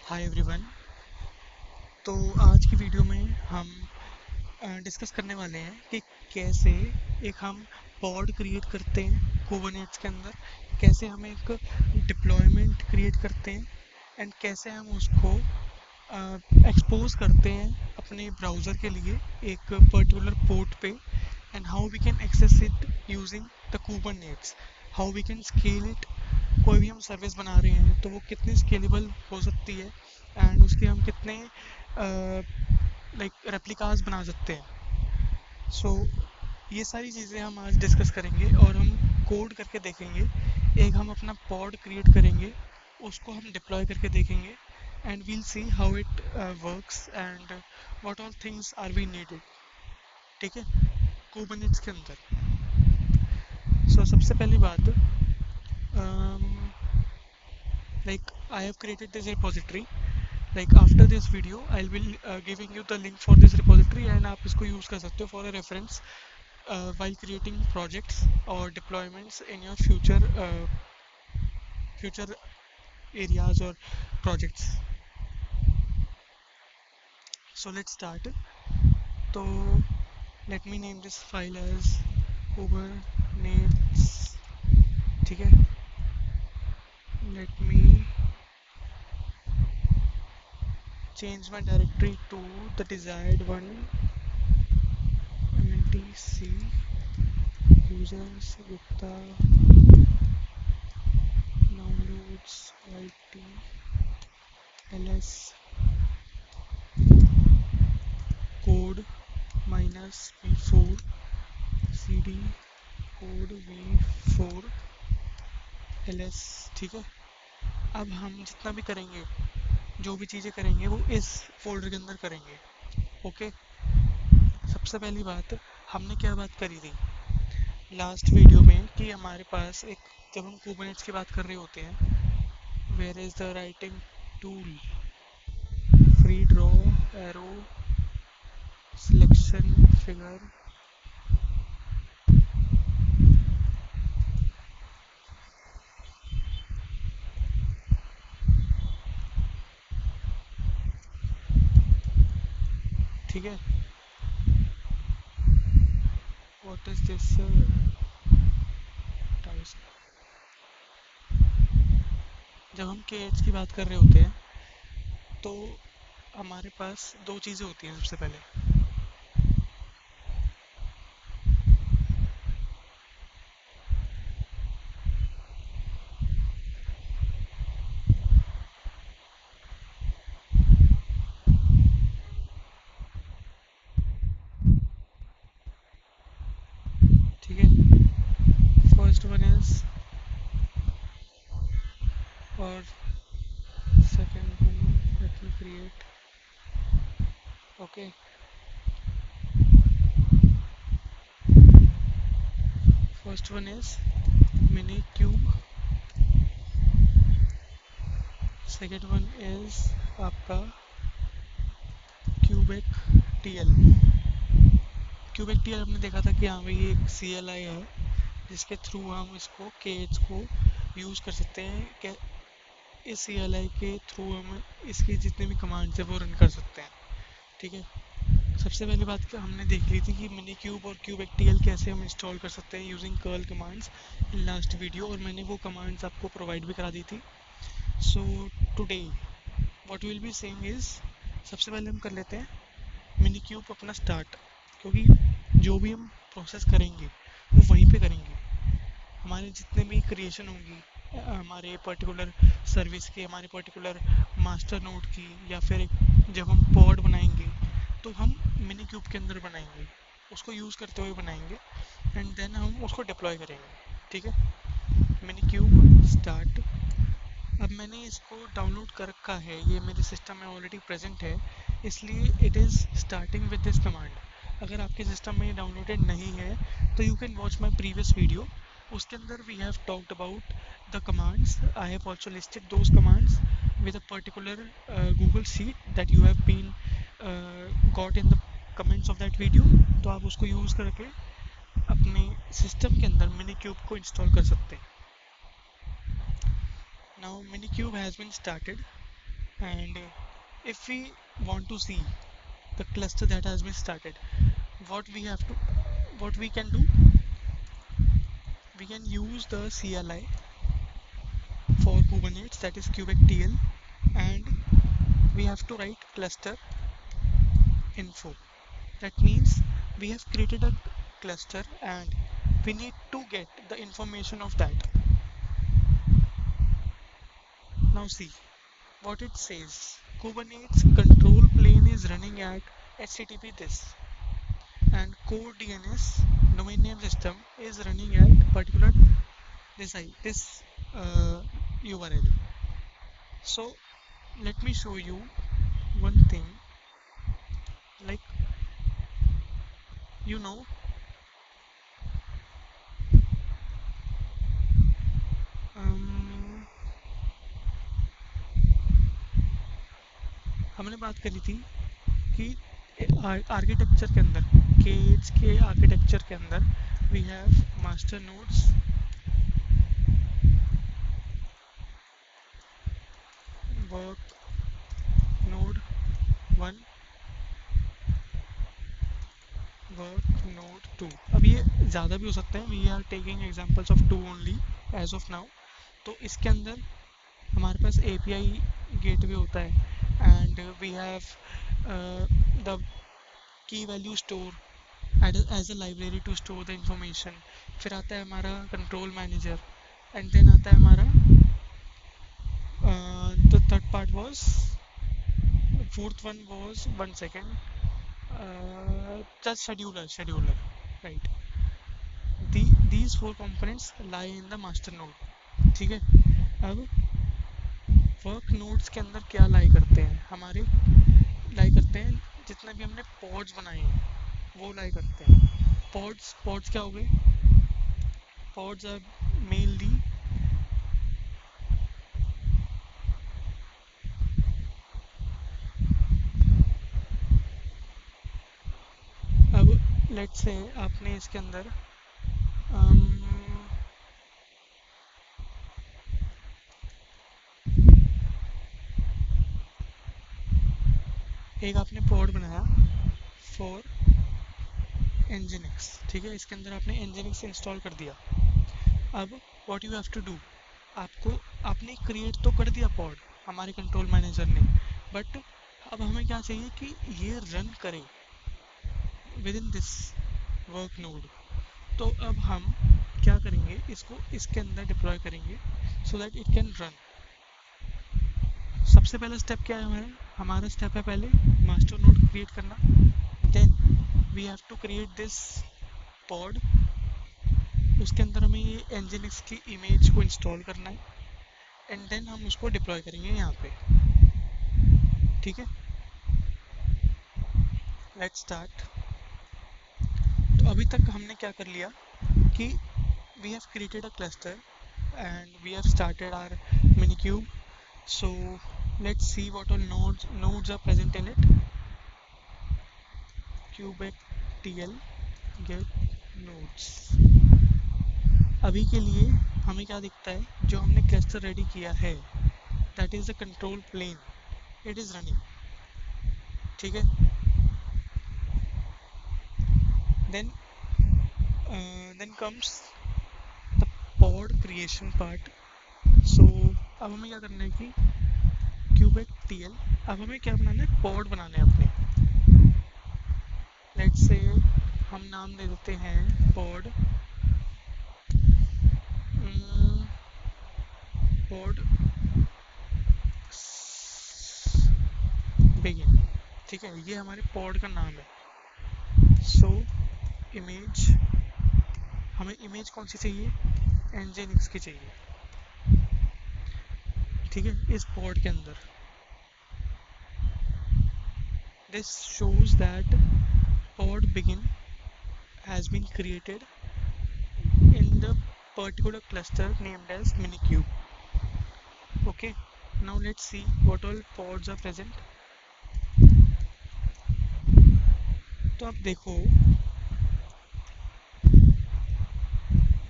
Hi everyone. तो आज की वीडियो में हम डिस्कस करने वाले हैं कि कैसे एक हम पॉड क्रिएट करते हैं कुबरनेट्स के अंदर, कैसे हम एक डिप्लॉयमेंट क्रिएट करते हैं एंड कैसे हम उसको एक्सपोज करते हैं अपने ब्राउज़र के लिए एक पर्टिकुलर पोर्ट पे, and how we can access it using the Kubernetes, how we can scale it. कोई भी हम सर्विस बना रहे हैं तो वो कितनी स्केलेबल हो सकती है एंड उसके हम कितने लाइक रेप्लिकास बना सकते हैं। सो ये सारी चीज़ें हम आज डिस्कस करेंगे और हम कोड करके देखेंगे। एक हम अपना पॉड क्रिएट करेंगे, उसको हम डिप्लॉय करके देखेंगे and we'll see how it works and what all things are we needed. ठीक है, कुबरनेट्स के अंदर। सबसे पहली बात, like I have created this repository. Like after this video I will be giving you the link for this repository and आप इसको use कर सकते हो for a reference while creating projects or deployments in your future areas or projects. So let's start. So let me name this file as kubernetes. ठीक है, let me change my directory to the desired one, mntc users gupta downloads it ls code minus v4 cd code v4 ls। ठीक है, अब हम जितना भी करेंगे, जो भी चीज़ें करेंगे वो इस फोल्डर के अंदर करेंगे। ओके, सबसे पहली बात, हमने क्या बात करी थी लास्ट वीडियो में कि हमारे पास एक, जब हम कुबरनेट्स की बात कर रहे होते हैं, where is the writing tool, free draw, arrow, selection, figure. ठीक है, व्हाट इज दिस टाइप। जब हम के एच की बात कर रहे होते हैं तो हमारे पास दो चीज़ें होती हैं। सबसे पहले, ठीक है, फर्स्ट वन इज, और second one, let me create. Okay, first one is mini cube, second one is आपका क्यूबिक टीएल। क्यूबिक टीएल हमने देखा था कि हाँ भाई ये एक CLI है जिसके थ्रू हम इसको केएच को यूज़ कर सकते हैं। कि इस CLI के थ्रू हम इसकी जितने भी कमांड्स है वो रन कर सकते हैं। ठीक है, सबसे पहली बात क्या हमने देख ली थी कि मिनी क्यूब और क्यूबिक टीएल कैसे हम इंस्टॉल कर सकते हैं using curl commands in last video, और मैंने वो कमांड्स आपको प्रोवाइड भी करा दी थी। So today what will be saying is, सबसे पहले हम कर लेते हैं मिनी क्यूब अपना स्टार्ट, क्योंकि जो भी हम प्रोसेस करेंगे वो वहीं पे करेंगे। हमारे जितने भी क्रिएशन होंगी हमारे पर्टिकुलर सर्विस की, हमारे पर्टिकुलर मास्टर नोड की, या फिर जब हम पॉड बनाएंगे तो हम मिनी क्यूब के अंदर बनाएंगे, उसको यूज़ करते हुए बनाएंगे एंड देन हम उसको डिप्लॉय करेंगे। ठीक है, मिनी क्यूब स्टार्ट। अब मैंने इसको डाउनलोड कर रखा है, ये मेरे सिस्टम में ऑलरेडी प्रेजेंट है, इसलिए it is starting with this command. अगर आपके सिस्टम में ये डाउनलोडेड नहीं है तो you can watch my previous video, उसके अंदर we have talked about the commands. I have also listed those commands with a particular Google sheet that you have been got in the comments of that video। तो आप उसको use करके अपने system के अंदर mini cube को install कर सकते हैं। Now Minikube has been started। And if we want to see the cluster that has been started, what we have to what we can do, we can use the CLI for Kubernetes, that is kubectl, and we have to write cluster info. That means we have created a cluster and we need to get the information of that. Now see what it says. Kubernetes control plane is running at HTTP this, and core DNS domain name system is running at particular this URL. So let me show you one thing. Like, you know, हमने बात करी थी कि architecture के अंदर, cage के architecture के अंदर we have master nodes, work node 1, work node 2. अब ये ज़्यादा भी हो सकते हैं, we are taking examples of 2 only as of now. तो इसके अंदर हमारे पास API गेटवे होता है and we have the key value store as a library to store the information. फिर आता है हमारा कंट्रोल मैनेजर एंड देन आता है हमारा the third part was, fourth one was, one second, just scheduler, right. These four components lie in the master node. ठीक है. अब वर्क नोड्स के अंदर क्या लाई करते हैं, हमारे लाई करते हैं जितने भी हमने पॉड्स बनाए हैं वो लाई करते हैं. पॉड्स क्या हो गए? पॉड्स आर मेनली अब लेट्स से आपने इसके अंदर एक आपने पॉड बनाया फॉर Nginx. ठीक है, इसके अंदर आपने Nginx इंस्टॉल कर दिया. अब what you have to do, आपने क्रिएट तो कर दिया पॉड हमारे कंट्रोल मैनेजर ने, बट अब हमें क्या चाहिए कि ये रन करे with in this work node. तो अब हम क्या करेंगे, इसको इसके अंदर डिप्लॉय करेंगे so that it can run. सबसे पहला स्टेप क्या है हमारा स्टेप है पहले मास्टर नोड क्रिएट करना. Then we have to create this pod. उसके अंदर हमें ये Nginx की इमेज को इंस्टॉल करना है एंड देन हम उसको डिप्लॉय करेंगे यहाँ पे. ठीक है, लेट्स स्टार्ट. तो अभी तक हमने क्या कर लिया कि we have created a cluster and we have started our Minikube. So let's see what all nodes are present in it. kubectl get nodes. अभी के लिए हमें क्या दिखता है, जो हमने क्लस्टर रेडी किया है that is the control plane, it is running. ठीक है, then comes the pod creation part. So अब हमें क्या करना है कि kubectl, अब हमें क्या बनाना है, पॉड बनाने हैं अपने. लेट्स से हम नाम दे देते हैं पॉड बिगिन. ठीक है, ये हमारे पॉड का नाम है. सो इमेज, हमें इमेज कौन सी चाहिए, Nginx की चाहिए. ठीक है, इस पॉड के अंदर this shows that pod begin has been created in the particular cluster named as minikube. Okay, now let's see what all pods are present. तो आप देखो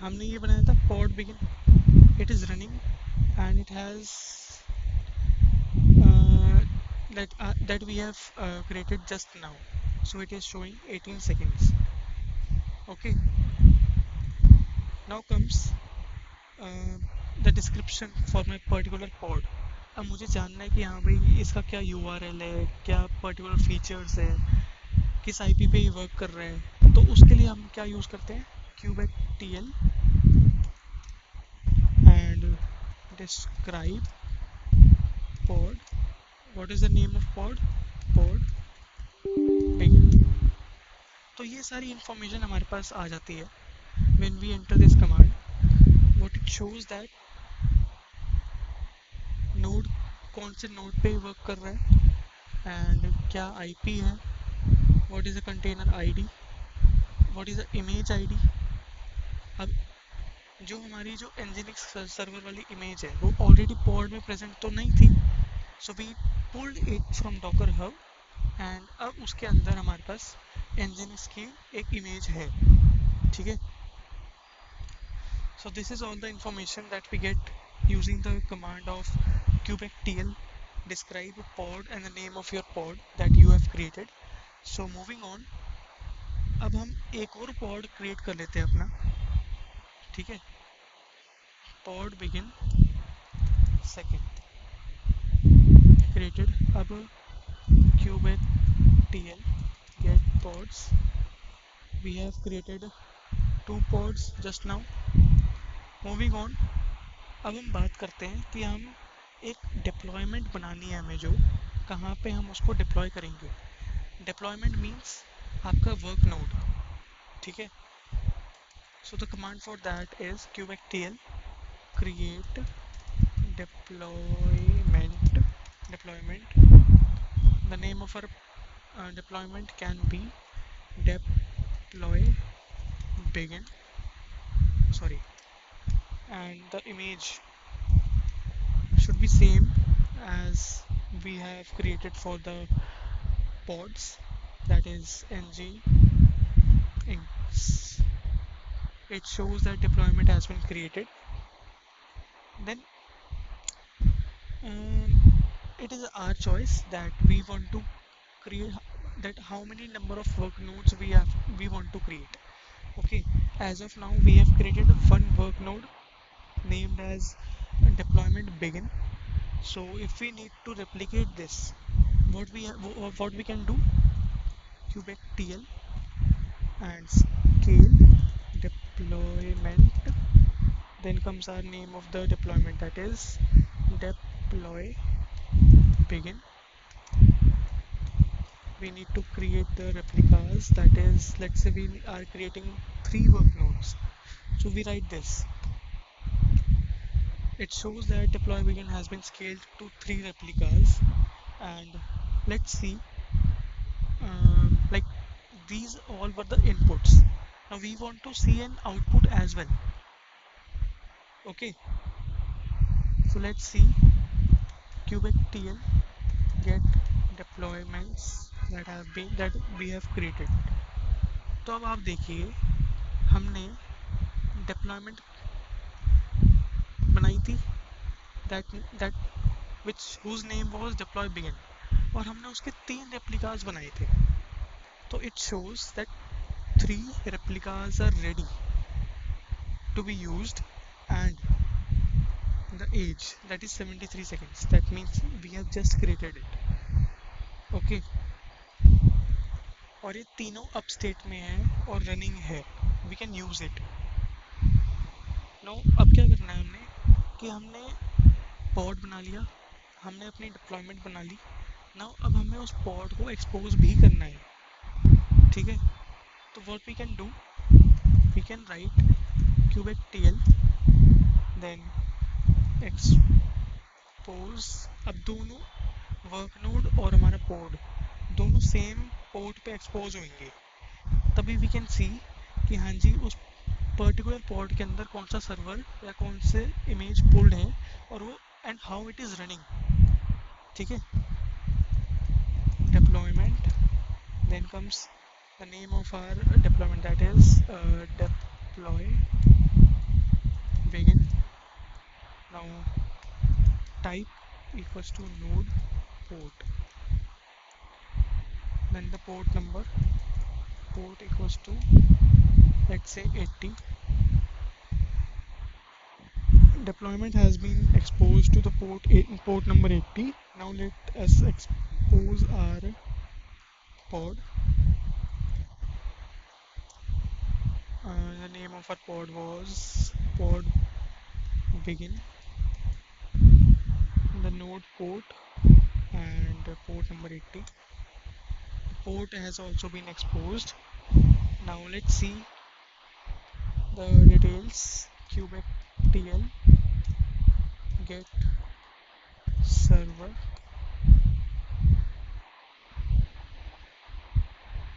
हमने ये बनाया था pod begin, it is running and it has that we have created just now. So it is showing 18 seconds. Okay, now comes uh, the description for my particular pod. अब मुझे जानना है कि हाँ भाई इसका क्या URL है, क्या पर्टिकुलर फीचर्स है, किस IP पे ये वर्क कर रहा है। तो उसके लिए हम क्या यूज़ करते हैं, kubectl and describe pod. What is the name of pod? Pod begin. तो ये सारी इंफॉर्मेशन हमारे पास आ जाती है when we enter this command. What it shows that node कौन से नोड पे वर्क कर रहा है एंड क्या आईपी है, what is the container ID, what is the image ID. अब जो हमारी जो nginx सर्वर वाली इमेज है वो ऑलरेडी पॉड में प्रेजेंट तो नहीं थी, so we pulled it from Docker Hub and अब उसके अंदर हमारे पास nginx की एक इमेज है। ठीक है, so this is all the information that we get using the command of kubectl describe pod and the name of your pod that you have created. So moving on, अब हम एक और pod create कर लेते हैं अपना। ठीक है, pod begin second created. अब kubectl get pods, we have created 2 pods just now. Moving on, अब हम बात करते हैं कि हम एक डिप्लॉयमेंट बनानी है हमें, जो कहाँ पे हम उसको डिप्लॉय करेंगे। डिप्लॉयमेंट मीन्स आपका वर्क नोड। ठीक है, so the command for that is kubectl create deployment. The name of our deployment can be deploy begin, sorry, and the image should be same as we have created for the pods, that is ng inks. It shows that deployment has been created. Then it is our choice that we want to create, that how many number of work nodes we want to create. Okay, as of now we have created one work node named as deployment begin. So if we need to replicate this, what we can do, kubectl and scale deployment, then comes our name of the deployment, that is deploy begin. We need to create the replicas, that is, let's say we are creating 3 work nodes, so we write this. It shows that deploy begin has been scaled to 3 replicas, and let's see, like these all were the inputs. Now we want to see an output as well. Okay, so let's see kubectl get deployments that we have created. तो अब आप देखिए हमने deployment बनाई थी, that which whose name was deploy begin, और हमने उसके 3 रेप्लिकास बनाए थे। तो it shows that 3 replicas are ready to be used and the age, that is 73 seconds. That means we have just created it. Okay, और ये तीनों up state में है और रनिंग है, we can use it. No, अब क्या करना है हमने कि हमने पॉड बना लिया, हमने अपनी डिप्लॉयमेंट बना ली। नाउ अब हमें उस पॉड को एक्सपोज भी करना है। ठीक है, तो what we can do, we can write kubectl then expose. अब दोनों वर्क नोड और हमारा पॉड दोनों सेम पोर्ट पे एक्सपोज होंगे, तभी वी कैन सी कि हाँ जी उस पर्टिकुलर पॉड के अंदर कौन सा सर्वर या कौन से इमेज पुल्ड है और वो and how it is running. ठीक है, deployment, then comes the name of our deployment, that is deploy begin. Now type equals to node port, when the port equals to, let's say, 80. Deployment has been exposed to the port number 80. Now let us expose our pod. The name of our pod was pod begin. The node port and port number 80. The port has also been exposed. Now let's see the details. Kubectl get server.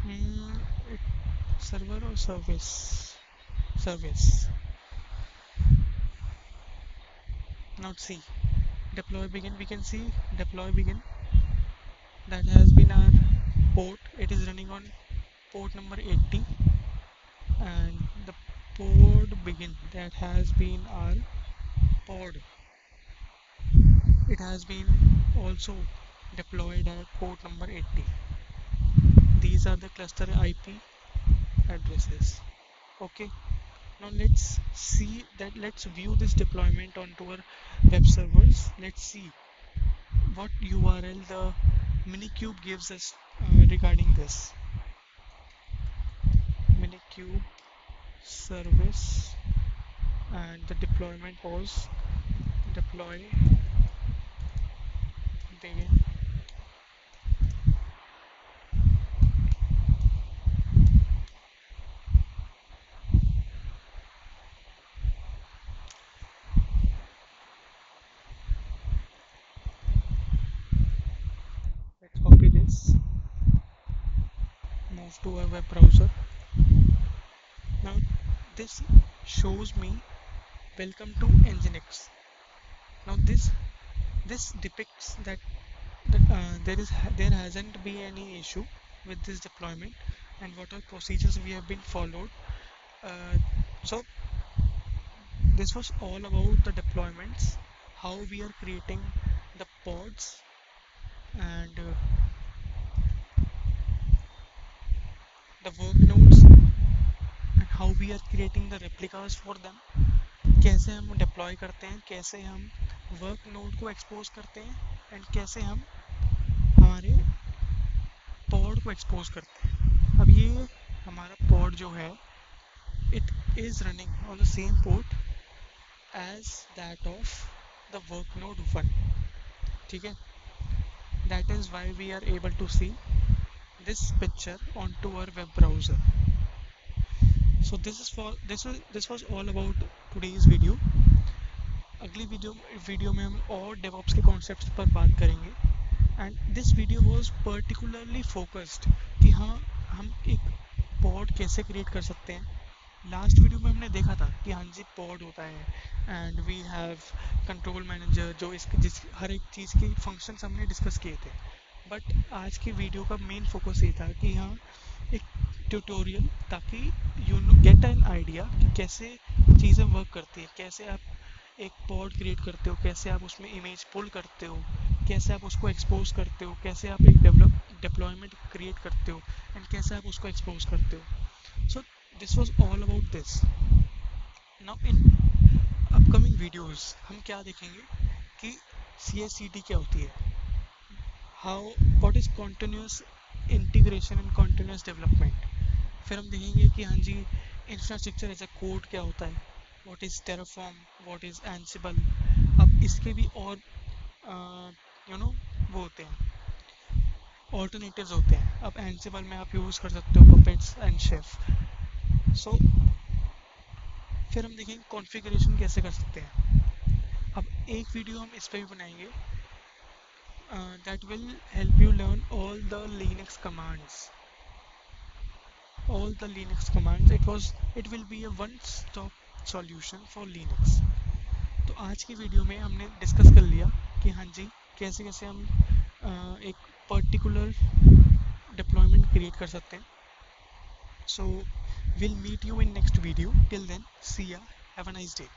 It, server or service? Service. Not C. Deploy begin. We can see deploy begin. That has been our port. It is running on port number 80, and the pod begin. That has been our pod. It has been also deployed at port number 80. These are the cluster IP addresses. Okay, now let's view this deployment onto our web servers. Let's see what URL the Minikube gives us regarding this. Minikube service, and the deployment was deploy begin. Let's copy this, move to our web browser. Now this shows me welcome to Nginx. Now this depicts that there hasn't been any issue with this deployment and what all procedures we have been followed. Uh, so this was all about the deployments, how we are creating the pods, and the work nodes, and how we are creating the replicas for them. कैसे हम deploy करते हैं, कैसे हम work node को expose करते हैं, and कैसे हम हमारे पॉड को एक्सपोज करते हैं. अब ये हमारा पॉड जो है, it is running on the same port as that of the work node 1. ठीक है, that is why we are able to see this picture onto our web browser. So this was all about today's video. अगली video में हम और DevOps के concepts पर बात करेंगे. And this video was particularly focused कि हाँ, हम एक पॉड कैसे क्रिएट कर सकते हैं. लास्ट वीडियो में हमने देखा था कि हाँ जी, पॉड होता है and we have control manager, जो हर एक चीज़ के फंक्शंस हमने डिस्कस किए थे. बट आज की वीडियो का मेन फोकस ये था कि हाँ, एक ट्यूटोरियल, ताकि यू गेट एन आइडिया कि कैसे चीज़ें वर्क करती है, कैसे आप एक पॉड क्रिएट करते हो, कैसे आप उसमें इमेज पुल करते हो, कैसे आप उसको एक्सपोज करते हो, कैसे आप एक डिप्लॉयमेंट क्रिएट करते हो, एंड कैसे आप उसको एक्सपोज करते हो. So this was all about this. Now in upcoming videos हम क्या देखेंगे कि CI/CD क्या होती है, what is continuous integration and continuous development. फिर हम देखेंगे कि हाँ जी, इंफ्रास्ट्रक्चर एज अ कोड क्या होता है, what is terraform, what is ansible. अब इसके भी और वो होते हैं, alternatives होते हैं. अब ansible में आप यूज़ कर सकते हो puppets and chef. So फिर हम देखेंगे कॉन्फ़िगरेशन कैसे कर सकते हैं. अब एक वीडियो हम इस पर भी बनाएंगे that will help you learn all the Linux commands. It will be a one-stop solution for Linux. तो आज की वीडियो में हमने डिस्कस कर लिया कि हाँ जी, कैसे कैसे हम एक पर्टिकुलर डिप्लॉयमेंट क्रिएट कर सकते हैं. So we'll meet you in next video. Till then, see ya. Have a nice day.